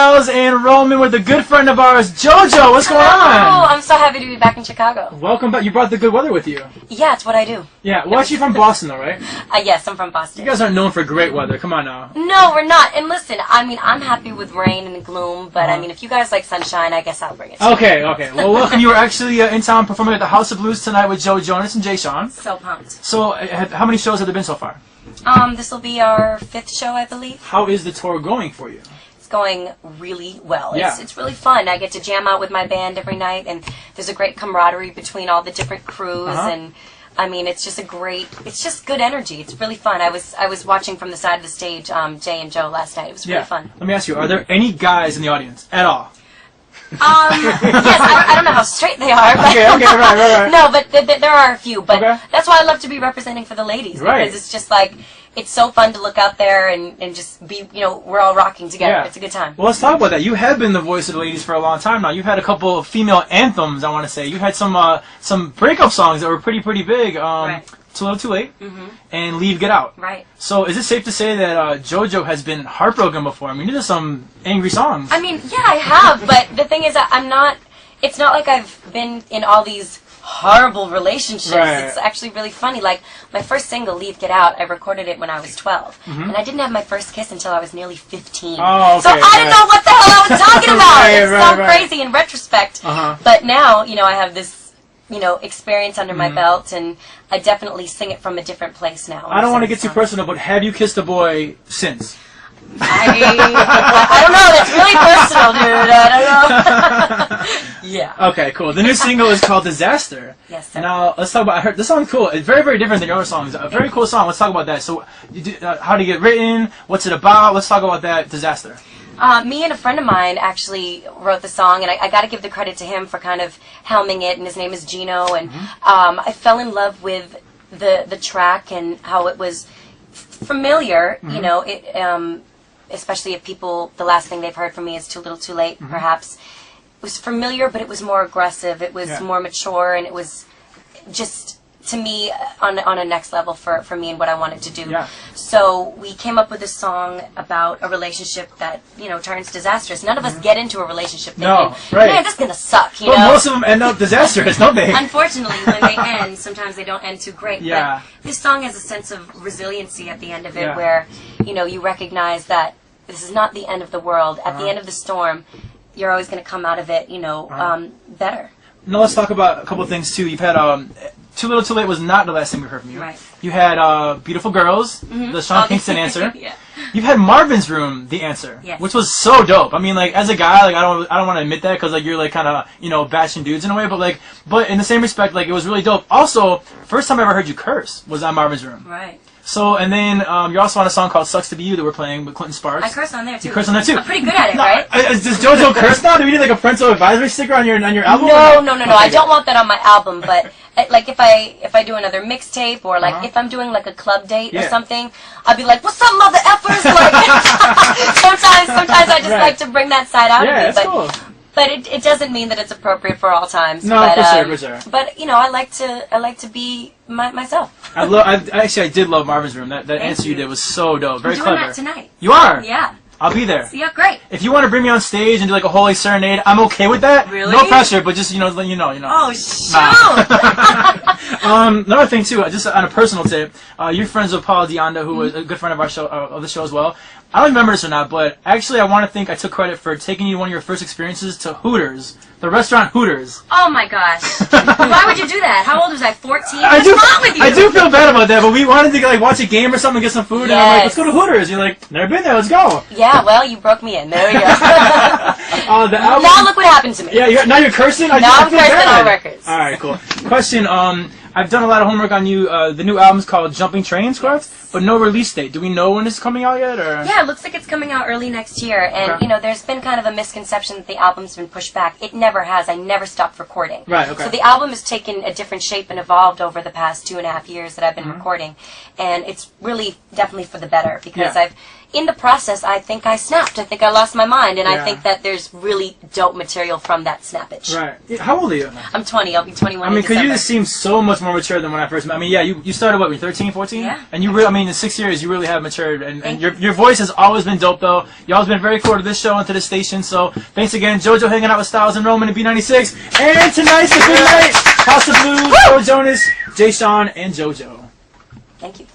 Nels and Roman with a good friend of ours, JoJo. What's going on? Oh, I'm so happy to be back in Chicago. Welcome back. You brought the good weather with you. Yeah, it's what I do. Yeah, well, actually from Boston, though, right? Yes, I'm from Boston. You guys aren't known for great weather. Come on now. No, we're not. And listen, I mean, I'm happy with rain and gloom, but I mean, if you guys like sunshine, I guess I'll bring it. Okay. Well, welcome. You were actually in town performing at the House of Blues tonight with Joe Jonas and Jay Sean. So pumped. So, how many shows have there been so far? This will be our 5th show, I believe. How is the tour going for you? It's going really well. Yeah. It's really fun. I get to jam out with my band every night, and there's a great camaraderie between all the different crews, and I mean, it's just good energy. It's really fun. I was watching from the side of the stage, Jay and Joe last night. It was really fun. Let me ask you, are there any guys in the audience at all? Yes, I don't know how straight they are. But Okay, right. No, but there are a few. But that's why I love to be representing for the ladies. Right. Because it's just like, it's so fun to look out there and just be, we're all rocking together. Yeah. It's a good time. Well, let's talk about that. You have been the voice of the ladies for a long time now. You've had a couple of female anthems, I want to say. You had some breakup songs that were pretty big. Right. Too Little Too Late, and Leave, Get Out. Right. So is it safe to say that JoJo has been heartbroken before? I mean, these are some angry songs. I mean, yeah, I have, but the thing is that it's not like I've been in all these horrible relationships. Right. It's actually really funny. Like, my first single, Leave, Get Out, I recorded it when I was 12. And I didn't have my first kiss until I was nearly 15. Oh, okay, so I didn't know what the hell I was talking about. It's so crazy in retrospect. But now, I have this experience under my belt, and I definitely sing it from a different place now. I don't want to get too personal, but have you kissed a boy since? I don't know. That's really personal, dude. I don't know. Yeah. Okay, cool. The new single is called Disaster. Yes, sir. Now, let's talk about, I heard this song's cool. It's very, very different than your other songs. A very cool song. Let's talk about that. So, how did it get written? What's it about? Let's talk about that, Disaster. Me and a friend of mine actually wrote the song, and I got to give the credit to him for kind of helming it, and his name is Gino, and I fell in love with the track and how it was familiar, especially if people, the last thing they've heard from me is Too Little Too Late, perhaps. It was familiar, but it was more aggressive, it was more mature, and it was just, to me, on a next level for me and what I wanted to do. Yeah. So we came up with this song about a relationship that, turns disastrous. None of us get into a relationship thinking, man, this is going to suck, But most of them end up disastrous, don't they? Unfortunately, when they end, sometimes they don't end too great. Yeah. But this song has a sense of resiliency at the end of it where, you recognize that this is not the end of the world. At the end of the storm, you're always going to come out of it, better. Now let's talk about a couple of things, too. You've had... Too Little Too Late was not the last thing we heard from you. Right. You had Beautiful Girls, the Sean Kingston answer. Yeah. You've had Marvin's Room, the answer, yes. which was so dope. I mean, like, as a guy, like, I don't want to admit that because, like, you're, like, kind of, bashing dudes in a way, but in the same respect, like, it was really dope. Also, first time I ever heard you curse was on Marvin's Room. Right. So, and then you're also on a song called Sucks to Be You that we're playing with Clinton Sparks. I curse on there, too. You curse on there, too. I'm pretty good at it, right? Does JoJo curse now? Do we need, like, a parental advisory sticker on your album? No. Okay, I don't want that on my album, but... Like if I do another mixtape or like if I'm doing like a club date or something, I'll be like, "What's up, mother effers?" Like sometimes I just like to bring that side out of me. Yeah, that's cool. But it doesn't mean that it's appropriate for all times. No, but, for sure. But I like to be myself. I did love Marvin's Room. That answer you did was so dope. Very I'm clever. doing that tonight. You are? Yeah. I'll be there. Yeah, great. If you want to bring me on stage and do like a holy serenade, I'm okay with that. Really? No pressure, but just let you know. Oh shoot! Another thing too, just on a personal tip, you're friends with Paul Deonda, who was a good friend of our show, of the show as well. I don't remember this or not, but actually I want to think I took credit for taking you one of your first experiences to Hooters, the restaurant Hooters. Oh my gosh! Why would you do that? How old was I? 14? What's wrong with you? I do feel bad about that, but we wanted to like watch a game or something, get some food, and I'm like, let's go to Hooters. You're like, never been there, let's go. Yeah, well, you broke me in. There we go. The album, now look what happened to me. Yeah, now you're cursing? Now I'm cursing on records. Alright, cool. Question, I've done a lot of homework on you. The new album's called Jumping Trains, correct? Yes. But no release date. Do we know when it's coming out yet? Or? Yeah, it looks like it's coming out early next year. And, there's been kind of a misconception that the album's been pushed back. It never has. I never stopped recording. Right, okay. So the album has taken a different shape and evolved over the past 2.5 years that I've been recording. And it's really definitely for the better because in the process, I think I snapped. I think I lost my mind. And I think that there's really dope material from that snappage. Right. How old are you? I'm 20. I'll be 21 I mean, in because you just seem so much more mature than when I first met. I mean, yeah, you started, what, when you were 13, 14? Yeah. And you really, I mean, in 6 years, you really have matured. And your voice has always been dope, though. You always been very cool to this show and to this station. So thanks again, JoJo, hanging out with Styles and Roman and B96. And tonight's the big night. House of Blues, Joe Jonas, Jay Sean, and JoJo. Thank you.